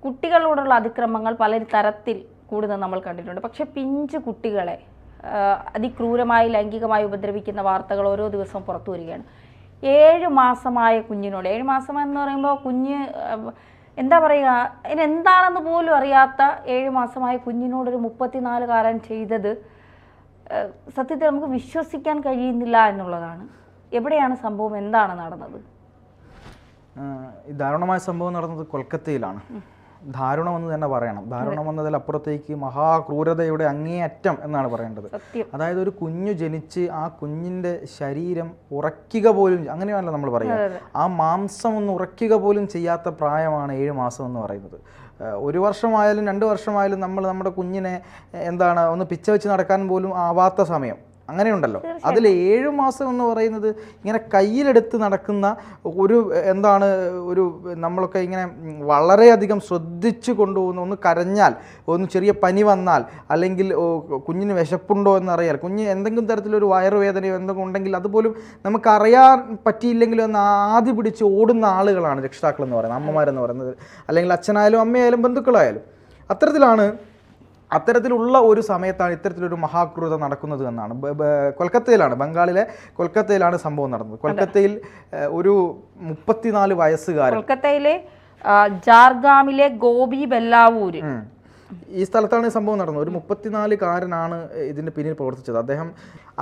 കുട്ടികളോടുള്ള അതിക്രമങ്ങൾ പല തരത്തിൽ കൂടുതൽ നമ്മൾ കണ്ടിട്ടുണ്ട്. പക്ഷെ പിഞ്ചു കുട്ടികളെ അതിക്രൂരമായി ലൈംഗികമായി ഉപദ്രവിക്കുന്ന വാർത്തകൾ ഓരോ ദിവസവും പുറത്തു വരികയാണ്. 7 മാസമായ കുഞ്ഞിനോട്, 7 മാസം എന്ന് പറയുമ്പോൾ കുഞ്ഞ് എന്താ പറയുക, ഇതിനെന്താണെന്ന് പോലും അറിയാത്ത 7 മാസമായ കുഞ്ഞിനോടൊരു 34-കാരൻ ചെയ്തത് സത്യത്തിൽ നമുക്ക് വിശ്വസിക്കാൻ കഴിയുന്നില്ല എന്നുള്ളതാണ്. എവിടെയാണ് സംഭവം, എന്താണ് നടന്നത്? ഈ ദാരുണമായ സംഭവം നടന്നത് കൊൽക്കത്തയിലാണ്. ദാരുണമെന്ന് തന്നെ പറയണം. ദാരുണം എന്നതിലപ്പുറത്തേക്ക് മഹാക്രൂരതയുടെ അങ്ങേയറ്റം എന്നാണ് പറയേണ്ടത്. അതായത് ഒരു കുഞ്ഞു ജനിച്ച് ആ കുഞ്ഞിൻ്റെ ശരീരം ഉറയ്ക്കുക പോലും, അങ്ങനെയാണല്ലോ നമ്മൾ പറയുക, ആ മാംസം ഒന്ന് ഉറയ്ക്കുക പോലും ചെയ്യാത്ത പ്രായമാണ് 7 മാസം എന്ന് പറയുന്നത്. 1 വർഷമായാലും 2 വർഷമായാലും നമ്മൾ നമ്മുടെ കുഞ്ഞിനെ ഒന്ന് പിച്ച വെച്ച് നടക്കാൻ പോലും ആവാത്ത സമയം അങ്ങനെയുണ്ടല്ലോ. അതിൽ 7 മാസം എന്ന് പറയുന്നത് ഇങ്ങനെ കയ്യിലെടുത്ത് നടക്കുന്ന ഒരു നമ്മളൊക്കെ ഇങ്ങനെ വളരെയധികം ശ്രദ്ധിച്ചു കൊണ്ടുപോകുന്ന, ഒന്ന് കരഞ്ഞാൽ, ഒന്ന് ചെറിയ പനി വന്നാൽ, അല്ലെങ്കിൽ കുഞ്ഞിന് വിശപ്പുണ്ടോ എന്നറിയാൽ, കുഞ്ഞ് എന്തെങ്കിലും തരത്തിലൊരു വയറുവേദനയോ എന്തെങ്കിലും ഉണ്ടെങ്കിൽ അതുപോലും നമുക്കറിയാൻ പറ്റിയില്ലെങ്കിലും ഒന്ന് ആദ്യം പിടിച്ച് ഓടുന്ന ആളുകളാണ് രക്ഷിതാക്കൾ എന്ന് പറയുന്നത്, അമ്മമാരെന്ന് പറയുന്നത്, അല്ലെങ്കിൽ അച്ഛനായാലും അമ്മയായാലും ബന്ധുക്കളായാലും. അത്തരത്തിലുള്ള ഒരു സമയത്താണ് ഇത്തരത്തിലൊരു മഹാക്രൂരത നടക്കുന്നത് എന്നാണ്. കൊൽക്കത്തയിലാണ്, ബംഗാളിലെ കൊൽക്കത്തയിലാണ് സംഭവം നടന്നത്. കൊൽക്കത്തയിൽ ഒരു 34 വയസ്സുകാരൻ, കൊൽക്കത്തയിലെ ജാർഗാമിലെ ഗോപി ബെല്ലാവൂര്, ഈ സ്ഥലത്താണ് സംഭവം നടന്നത്. ഒരു 34-കാരനാണ് ഇതിൻ്റെ പിന്നിൽ പ്രവർത്തിച്ചത്.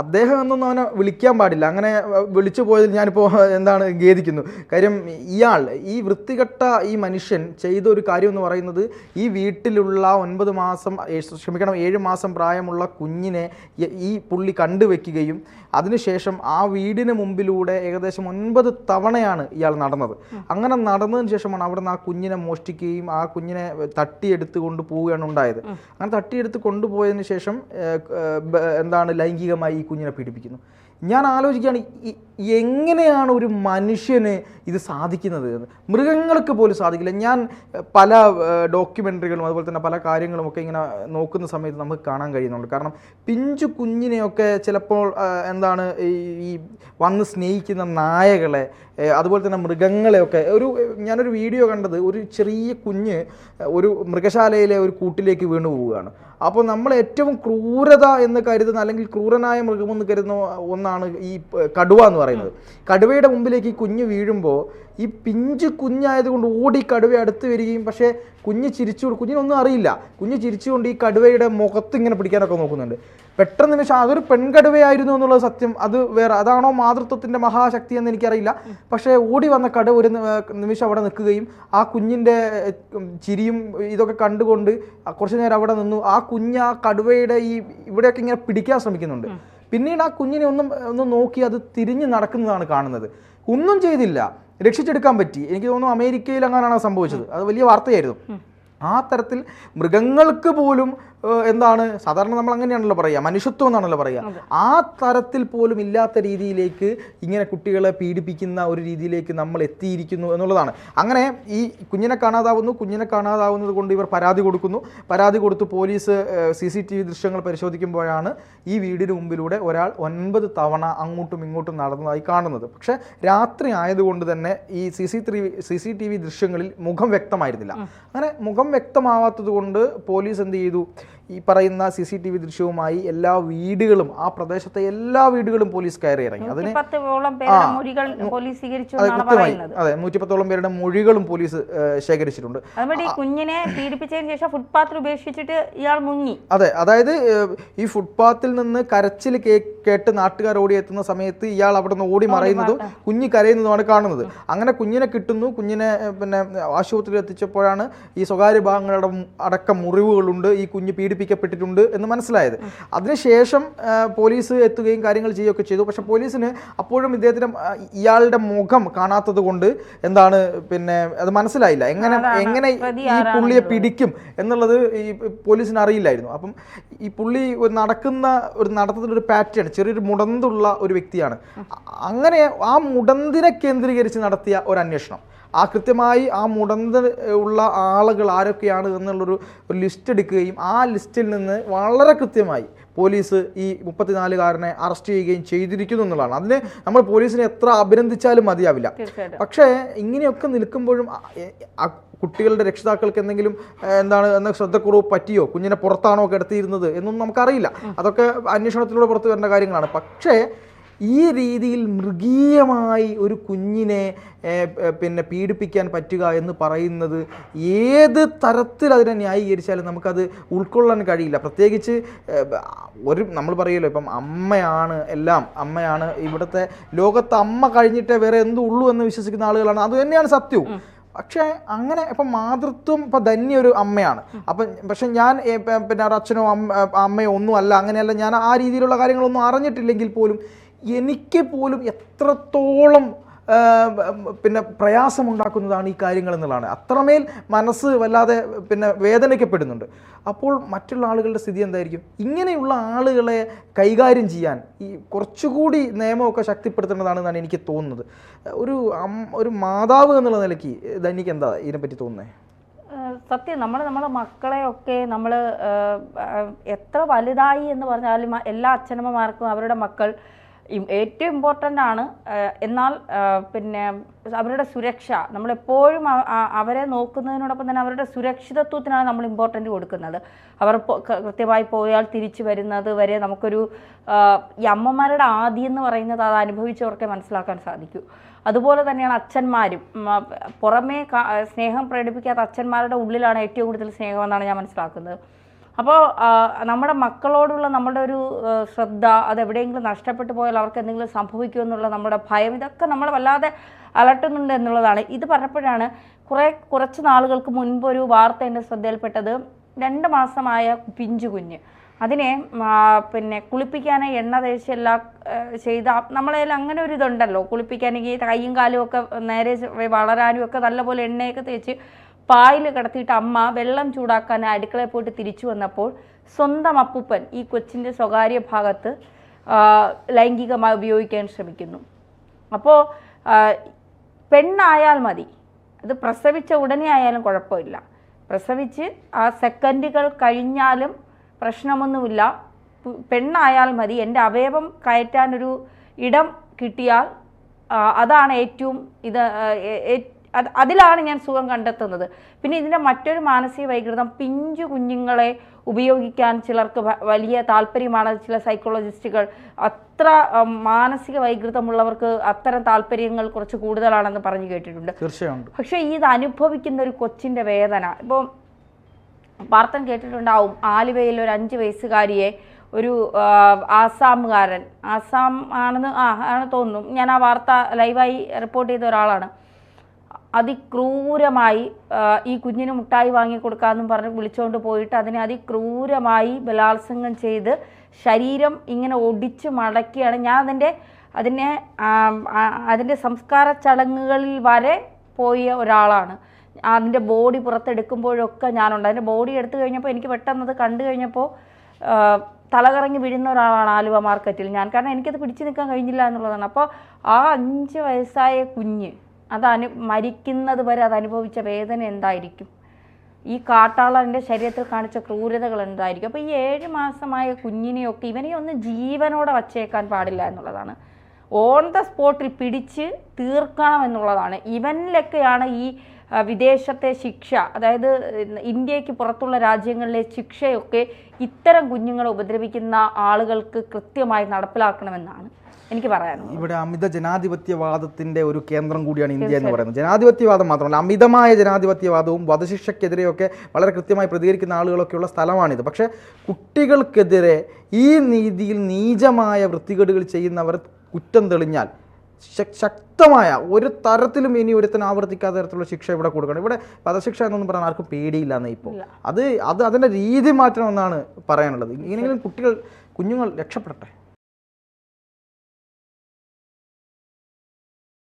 അദ്ദേഹം എന്നൊന്നും അവനെ വിളിക്കാൻ പാടില്ല. അങ്ങനെ വിളിച്ചു പോയതിൽ ഞാനിപ്പോൾ ഖേദിക്കുന്നു. കാര്യം ഈ വൃത്തികെട്ട ഈ മനുഷ്യൻ ചെയ്ത ഒരു കാര്യം എന്ന് പറയുന്നത്, ഈ വീട്ടിലുള്ള 7 മാസം പ്രായമുള്ള കുഞ്ഞിനെ ഈ പുള്ളി കണ്ടുവെക്കുകയും അതിനുശേഷം ആ വീടിന് മുമ്പിലൂടെ ഏകദേശം 9 തവണയാണ് ഇയാൾ നടന്നത്. അങ്ങനെ നടന്നതിന് ശേഷമാണ് അവിടെ നിന്ന് ആ കുഞ്ഞിനെ മോഷ്ടിക്കുകയും ആ കുഞ്ഞിനെ തട്ടിയെടുത്ത് കൊണ്ടുപോവുകയാണ് ഉണ്ടായത്. അങ്ങനെ തട്ടിയെടുത്ത് കൊണ്ടുപോയതിന് ശേഷം ലൈംഗികമായി ഈ കുഞ്ഞിനെ പീഡിപ്പിക്കുന്നു. ഞാൻ ആലോചിക്കുകയാണ്, എങ്ങനെയാണ് ഒരു മനുഷ്യന് ഇത് സാധിക്കുന്നത് എന്ന്. മൃഗങ്ങൾക്ക് പോലും സാധിക്കില്ല. ഞാൻ പല ഡോക്യുമെൻ്ററികളും അതുപോലെ തന്നെ പല കാര്യങ്ങളുമൊക്കെ ഇങ്ങനെ നോക്കുന്ന സമയത്ത് നമുക്ക് കാണാൻ കഴിയുന്നുണ്ട്. കാരണം പിഞ്ചു കുഞ്ഞിനെയൊക്കെ ചിലപ്പോൾ ഈ വന്ന് സ്നേഹിക്കുന്ന നായകളെ, അതുപോലെ തന്നെ മൃഗങ്ങളെയൊക്കെ, ഞാനൊരു വീഡിയോ കണ്ടത്, ഒരു ചെറിയ കുഞ്ഞ് ഒരു മൃഗശാലയിലെ ഒരു കൂട്ടിലേക്ക് വീണു പോവുകയാണ്. അപ്പോൾ നമ്മൾ ഏറ്റവും ക്രൂരത എന്ന് കരുതുന്ന, അല്ലെങ്കിൽ ക്രൂരനായ മൃഗമെന്ന് കരുതുന്ന ഒന്നാണ് ഈ കടുവ എന്ന് പറയുന്നത്. കടുവയുടെ മുമ്പിലേക്ക് ഈ കുഞ്ഞ് വീഴുമ്പോൾ ഈ പിഞ്ച് കുഞ്ഞായതുകൊണ്ട് ഓടി കടുവ അടുത്ത് വരികയും, പക്ഷേ കുഞ്ഞിനൊന്നും അറിയില്ല, കുഞ്ഞ് ചിരിച്ചുകൊണ്ട് ഈ കടുവയുടെ മുഖത്ത് ഇങ്ങനെ പിടിക്കാനൊക്കെ നോക്കുന്നുണ്ട്. പെട്ടെന്ന് നിമിഷം അതൊരു പെൺകടുവയായിരുന്നു എന്നുള്ള സത്യം, അതാണോ മാതൃത്വത്തിൻ്റെ മഹാശക്തി എന്ന് എനിക്കറിയില്ല. പക്ഷേ ഓടി വന്ന കടുവ ഒരു നിമിഷം അവിടെ നിൽക്കുകയും ആ കുഞ്ഞിൻ്റെ ചിരിയും ഇതൊക്കെ കണ്ടുകൊണ്ട് കുറച്ചു നേരം അവിടെ നിന്നു. ആ കുഞ്ഞ് ആ കടുവയുടെ ഇവിടെയൊക്കെ ഇങ്ങനെ പിടിക്കാൻ ശ്രമിക്കുന്നുണ്ട്. പിന്നീട് ആ കുഞ്ഞിനെ ഒന്ന് നോക്കി അത് തിരിഞ്ഞ് നടക്കുന്നതാണ് കാണുന്നത്. ഒന്നും ചെയ്തില്ല, രക്ഷിച്ചെടുക്കാൻ പറ്റി. എനിക്ക് തോന്നുന്നു അമേരിക്കയിൽ അങ്ങനെയാണ് സംഭവിച്ചത്. അത് വലിയ വാർത്തയായിരുന്നു. ആ തരത്തിൽ മൃഗങ്ങൾക്ക് പോലും സാധാരണ നമ്മൾ അങ്ങനെയാണല്ലോ പറയുക, മനുഷ്യത്വം എന്നാണല്ലോ പറയുക. ആ തരത്തിൽ പോലും ഇല്ലാത്ത രീതിയിലേക്ക് ഇങ്ങനെ കുട്ടികളെ പീഡിപ്പിക്കുന്ന ഒരു രീതിയിലേക്ക് നമ്മൾ എത്തിയിരിക്കുന്നു എന്നുള്ളതാണ്. അങ്ങനെ ഈ കുഞ്ഞിനെ കാണാതാവുന്നത് കൊണ്ട് ഇവർ പരാതി കൊടുത്തു. പോലീസ് CCTV ദൃശ്യങ്ങൾ പരിശോധിക്കുമ്പോഴാണ് ഈ വീടിന് മുമ്പിലൂടെ ഒരാൾ 9 തവണ അങ്ങോട്ടും ഇങ്ങോട്ടും നടന്നതായി കാണുന്നത്. പക്ഷെ രാത്രി ആയതുകൊണ്ട് തന്നെ ഈ CCTV ദൃശ്യങ്ങളിൽ മുഖം വ്യക്തമായിരുന്നില്ല. അങ്ങനെ മുഖം വ്യക്തമാവാത്തത് കൊണ്ട് പോലീസ് എന്ത് ചെയ്തു, ഈ പറയുന്ന CCTV ദൃശ്യവുമായി എല്ലാ വീടുകളും, ആ പ്രദേശത്തെ എല്ലാ വീടുകളും പോലീസ് കയറി ഇറങ്ങി. അതിന് 110ഓളം പേരുടെ മൊഴികളും പോലീസ് ശേഖരിച്ചിട്ടുണ്ട്. കുഞ്ഞിനെ പീഡിപ്പിച്ചതിന് ശേഷം ഫുട്പാത്തിൽ ഉപേക്ഷിച്ചിട്ട് ഇയാൾ മുങ്ങി. അതെ, അതായത് ഈ ഫുട്പാത്തിൽ നിന്ന് കരച്ചിൽ കേട്ട് നാട്ടുകാർ ഓടിയെത്തുന്ന സമയത്ത് ഇയാൾ അവിടെ നിന്ന് ഓടി മറയുന്നതും കുഞ്ഞ് കരയുന്നതുമാണ് കാണുന്നത്. അങ്ങനെ കുഞ്ഞിനെ കിട്ടുന്നു. കുഞ്ഞിനെ ആശുപത്രിയിൽ എത്തിച്ചപ്പോഴാണ് ഈ സ്വകാര്യ ഭാഗങ്ങളുടെ അടക്കം മുറിവുകളുണ്ട്, ഈ കുഞ്ഞ് പീഡിപ്പിക്കപ്പെട്ടിട്ടുണ്ട് എന്ന് മനസ്സിലായത്. അതിനുശേഷം പോലീസ് എത്തുകയും കാര്യങ്ങൾ ചെയ്യുകയൊക്കെ ചെയ്തു. പക്ഷെ പോലീസിന് അപ്പോഴും ഇയാളുടെ മുഖം കാണാത്തത് കൊണ്ട് അത് മനസ്സിലായില്ല, എങ്ങനെ ഈ പുള്ളിയെ പിടിക്കും എന്നുള്ളത് ഈ പോലീസിന് അറിയില്ലായിരുന്നു. അപ്പം ഈ പുള്ളി നടത്തുന്നൊരു പാറ്റേൺ, ചെറിയൊരു മുടന്തുള്ള ഒരു വ്യക്തിയാണ്. അങ്ങനെ ആ മുടന്തിനെ കേന്ദ്രീകരിച്ച് നടത്തിയ ഒരു അന്വേഷണം, കൃത്യമായി ആ മുടന്ത് ഉള്ള ആളുകൾ ആരൊക്കെയാണ് എന്നുള്ളൊരു ലിസ്റ്റ് എടുക്കുകയും ആ ലിസ്റ്റിൽ നിന്ന് വളരെ കൃത്യമായി പോലീസ് ഈ 34-കാരനെ അറസ്റ്റ് ചെയ്യുകയും ചെയ്തിരിക്കുന്നു എന്നുള്ളതാണ്. അതിന് നമ്മൾ പോലീസിനെ എത്ര അഭിനന്ദിച്ചാലും മതിയാവില്ല. പക്ഷേ ഇങ്ങനെയൊക്കെ നിൽക്കുമ്പോഴും കുട്ടികളുടെ രക്ഷിതാക്കൾക്ക് എന്തെങ്കിലും എന്ന ശ്രദ്ധക്കുറവ് പറ്റിയോ, കുഞ്ഞിനെ പുറത്താണോ കിടത്തിയിരുന്നത് എന്നൊന്നും നമുക്കറിയില്ല. അതൊക്കെ അന്വേഷണത്തിലൂടെ പുറത്തു വരേണ്ട കാര്യങ്ങളാണ്. പക്ഷേ ഈ രീതിയിൽ മൃഗീയമായി ഒരു കുഞ്ഞിനെ പിന്നെ പീഡിപ്പിക്കാൻ പറ്റുക എന്ന് പറയുന്നത് ഏത് തരത്തിൽ അതിനെ ന്യായീകരിച്ചാലും നമുക്കത് ഉൾക്കൊള്ളാൻ കഴിയില്ല. പ്രത്യേകിച്ച് നമ്മൾ പറയുമല്ലോ, ഇപ്പം അമ്മയാണ് എല്ലാം, അമ്മയാണ് ഇവിടുത്തെ ലോകത്ത്, അമ്മ കഴിഞ്ഞിട്ടേ വേറെ എന്തും ഉള്ളൂ എന്ന് വിശ്വസിക്കുന്ന ആളുകളാണ്. അത് തന്നെയാണ് സത്യവും. പക്ഷേ അങ്ങനെ ഇപ്പം മാതൃത്വം ഇപ്പം ധന്യ ഒരു അമ്മയാണ്. അപ്പം പക്ഷെ ഞാൻ പിന്നെ ഒരു അച്ഛനോ അമ്മയോ ഒന്നും അല്ല, അങ്ങനെയല്ല, ഞാൻ ആ രീതിയിലുള്ള കാര്യങ്ങളൊന്നും അറിഞ്ഞിട്ടില്ലെങ്കിൽ പോലും എനിക്ക് പോലും എത്രത്തോളം പിന്നെ പ്രയാസമുണ്ടാക്കുന്നതാണ് ഈ കാര്യങ്ങൾ എന്നുള്ളതാണ്. അത്രമേൽ മനസ്സ് വല്ലാതെ പിന്നെ വേദനിക്കപ്പെടുന്നുണ്ട്. അപ്പോൾ മറ്റുള്ള ആളുകളുടെ സ്ഥിതി എന്തായിരിക്കും? ഇങ്ങനെയുള്ള ആളുകളെ കൈകാര്യം ചെയ്യാൻ ഈ കുറച്ചുകൂടി നിയമമൊക്കെ ശക്തിപ്പെടുത്തേണ്ടതാണെന്നാണ് എനിക്ക് തോന്നുന്നത്. ഒരു മാതാവ് എന്നുള്ള നിലയ്ക്ക് ധന്യക്ക് എന്താ ഇതിനെപ്പറ്റി തോന്നുന്നത്? സത്യം, നമ്മളെ മക്കളെയൊക്കെ നമ്മൾ എത്ര വലുതായി എന്ന് പറഞ്ഞാലും എല്ലാ അച്ഛനമ്മമാർക്കും അവരുടെ മക്കൾ ഏറ്റവും ഇമ്പോർട്ടൻ്റ് ആണ്. എന്നാൽ പിന്നെ അവരുടെ സുരക്ഷ നമ്മളെപ്പോഴും അവരെ നോക്കുന്നതിനോടൊപ്പം തന്നെ അവരുടെ സുരക്ഷിതത്വത്തിനാണ് നമ്മൾ ഇമ്പോർട്ടൻ്റ് കൊടുക്കുന്നത്. അവർ കൃത്യമായി പോയാൽ തിരിച്ചു വരുന്നത് വരെ നമുക്കൊരു ഈ അമ്മമാരുടെ ആദി എന്ന് പറയുന്നത് അത് അനുഭവിച്ചവർക്കേ മനസ്സിലാക്കാൻ സാധിക്കൂ. അതുപോലെ തന്നെയാണ് അച്ഛന്മാരും. പുറമേ സ്നേഹം പ്രകടിപ്പിക്കാത്ത അച്ഛന്മാരുടെ ഉള്ളിലാണ് ഏറ്റവും കൂടുതൽ സ്നേഹമെന്നാണ് ഞാൻ മനസ്സിലാക്കുന്നത്. അപ്പോൾ നമ്മുടെ മക്കളോടുള്ള നമ്മുടെ ഒരു ശ്രദ്ധ, അതെവിടെയെങ്കിലും നഷ്ടപ്പെട്ടു പോയാൽ അവർക്ക് എന്തെങ്കിലും സംഭവിക്കുമെന്നുള്ള നമ്മുടെ ഭയം, ഇതൊക്കെ നമ്മളെ വല്ലാതെ അലട്ടുന്നുണ്ട് എന്നുള്ളതാണ്. ഇത് പറഞ്ഞപ്പോഴാണ് കുറച്ച് നാളുകൾക്ക് മുൻപ് ഒരു വാർത്ത എൻ്റെ ശ്രദ്ധയിൽപ്പെട്ടത്. 2 മാസമായ പിഞ്ചു കുഞ്ഞ്, അതിനെ പിന്നെ കുളിപ്പിക്കാനായി എണ്ണ തേച്ച് എല്ലാം ചെയ്ത നമ്മളതിൽ അങ്ങനെ ഒരു ഇതുണ്ടല്ലോ, കുളിപ്പിക്കാനെങ്കിൽ കൈയും കാലും ഒക്കെ നേരെ വളരാനും ഒക്കെ നല്ലപോലെ എണ്ണയൊക്കെ തേച്ച് പായിൽ കിടത്തിയിട്ട് അമ്മ വെള്ളം ചൂടാക്കാൻ അടുക്കളയിൽ പോയിട്ട് തിരിച്ചു വന്നപ്പോൾ സ്വന്തം അപ്പൂപ്പൻ ഈ കൊച്ചിൻ്റെ സ്വകാര്യ ഭാഗത്ത് ലൈംഗികമായി ഉപയോഗിക്കാൻ ശ്രമിക്കുന്നു. അപ്പോൾ പെണ്ണായാൽ മതി, അത് പ്രസവിച്ച ഉടനെ ആയാലും കുഴപ്പമില്ല, പ്രസവിച്ച് ആ സെക്കൻഡുകൾ കഴിഞ്ഞാലും പ്രശ്നമൊന്നുമില്ല, പെണ്ണായാൽ മതി, എൻ്റെ അവയവം കയറ്റാനൊരു ഇടം കിട്ടിയാൽ അതാണ് ഏറ്റവും അതിലാണ് ഞാൻ സുഖം കണ്ടെത്തുന്നത്. പിന്നെ ഇതിൻ്റെ മറ്റൊരു മാനസിക വൈകൃതം, പിഞ്ചു കുഞ്ഞുങ്ങളെ ഉപയോഗിക്കാൻ ചിലർക്ക് വലിയ താല്പര്യമാണ്. ചില സൈക്കോളജിസ്റ്റുകൾ അത്ര മാനസിക വൈകൃതമുള്ളവർക്ക് അത്തരം താല്പര്യങ്ങൾ കുറച്ച് കൂടുതലാണെന്ന് പറഞ്ഞു കേട്ടിട്ടുണ്ട്. തീർച്ചയായും. പക്ഷേ ഇത് അനുഭവിക്കുന്ന ഒരു കൊച്ചിൻ്റെ വേദന, ഇപ്പോൾ വാർത്ത കേട്ടിട്ടുണ്ടാവും. ആലുവയിൽ ഒരു 5 വയസ്സുകാരിയെ ഒരു ആസാമുകാരൻ, ആസാം ആണ് തോന്നുന്നു, ഞാൻ ആ വാർത്ത ലൈവായി റിപ്പോർട്ട് ചെയ്ത ഒരാളാണ്, അതിക്രൂരമായി ഈ കുഞ്ഞിന് മുട്ടായി വാങ്ങിക്കൊടുക്കാമെന്നും പറഞ്ഞ് വിളിച്ചുകൊണ്ട് പോയിട്ട് അതിനെ അതിക്രൂരമായി ബലാത്സംഗം ചെയ്ത് ശരീരം ഇങ്ങനെ ഒടിച്ച് മടക്കിയാണ്. ഞാൻ അതിൻ്റെ സംസ്കാര ചടങ്ങുകളിൽ വരെ പോയ ഒരാളാണ്. അതിൻ്റെ ബോഡി പുറത്തെടുക്കുമ്പോഴൊക്കെ ഞാനുണ്ട്. അതിൻ്റെ ബോഡി എടുത്തു കഴിഞ്ഞപ്പോൾ എനിക്ക് പെട്ടെന്നത് കണ്ടു കഴിഞ്ഞപ്പോൾ തലകറങ്ങി വീഴുന്ന ഒരാളാണ് ആലുവ മാർക്കറ്റിൽ ഞാൻ. കാരണം എനിക്കത് പിടിച്ചു നിൽക്കാൻ കഴിഞ്ഞില്ല എന്നുള്ളതാണ്. അപ്പോൾ ആ 5 വയസ്സായ കുഞ്ഞ് മരിക്കുന്നത് വരെ അത് അനുഭവിച്ച വേദന എന്തായിരിക്കും? ഈ കാട്ടാളൻ്റെ ശരീരത്തിൽ കാണിച്ച ക്രൂരതകൾ എന്തായിരിക്കും? അപ്പോൾ ഈ 7 മാസമായ കുഞ്ഞിനെയൊക്കെ ഇവനെ ഒന്നും ജീവനോടെ വച്ചേക്കാൻ പാടില്ല എന്നുള്ളതാണ്. ഓൺ ദ സ്പോട്ടിൽ പിടിച്ച് തീർക്കണം എന്നുള്ളതാണ്. ഇവനിലൊക്കെയാണ് ഈ വിദേശത്തെ ശിക്ഷ, അതായത് ഇന്ത്യക്ക് പുറത്തുള്ള രാജ്യങ്ങളിലെ ശിക്ഷയൊക്കെ ഇത്തരം കുഞ്ഞുങ്ങളെ ഉപദ്രവിക്കുന്ന ആളുകൾക്ക് കൃത്യമായി നടപ്പിലാക്കണമെന്നാണ് എനിക്ക് പറയാനുള്ളത്. ഇവിടെ അമിത ജനാധിപത്യവാദത്തിന്റെ ഒരു കേന്ദ്രം കൂടിയാണ് ഇന്ത്യ എന്ന് പറയുന്നത്. ജനാധിപത്യവാദം മാത്രമല്ല, അമിതമായ ജനാധിപത്യവാദവും വധശിക്ഷയ്ക്കെതിരെയൊക്കെ വളരെ കൃത്യമായി പ്രതികരിക്കുന്ന ആളുകളൊക്കെയുള്ള സ്ഥലമാണിത്. പക്ഷേ കുട്ടികൾക്കെതിരെ ഈ രീതിയിൽ നീചമായ വൃത്തികേടുകൾ ചെയ്യുന്നവർ കുറ്റം തെളിഞ്ഞാൽ ശക്തമായ ഒരു തരത്തിലും ഇനി ഒരുത്തൻ ആവർത്തിക്കാത്ത തരത്തിലുള്ള ശിക്ഷ ഇവിടെ കൊടുക്കണം. ഇവിടെ വധശിക്ഷ എന്നൊന്നും പറയാൻ ആർക്കും പേടിയില്ലെന്നേ ഇപ്പോൾ. അതിൻ്റെ രീതി മാറ്റണമെന്നാണ് പറയാനുള്ളത്. ഇങ്ങനെയെങ്കിലും കുഞ്ഞുങ്ങൾ രക്ഷപ്പെടട്ടെ.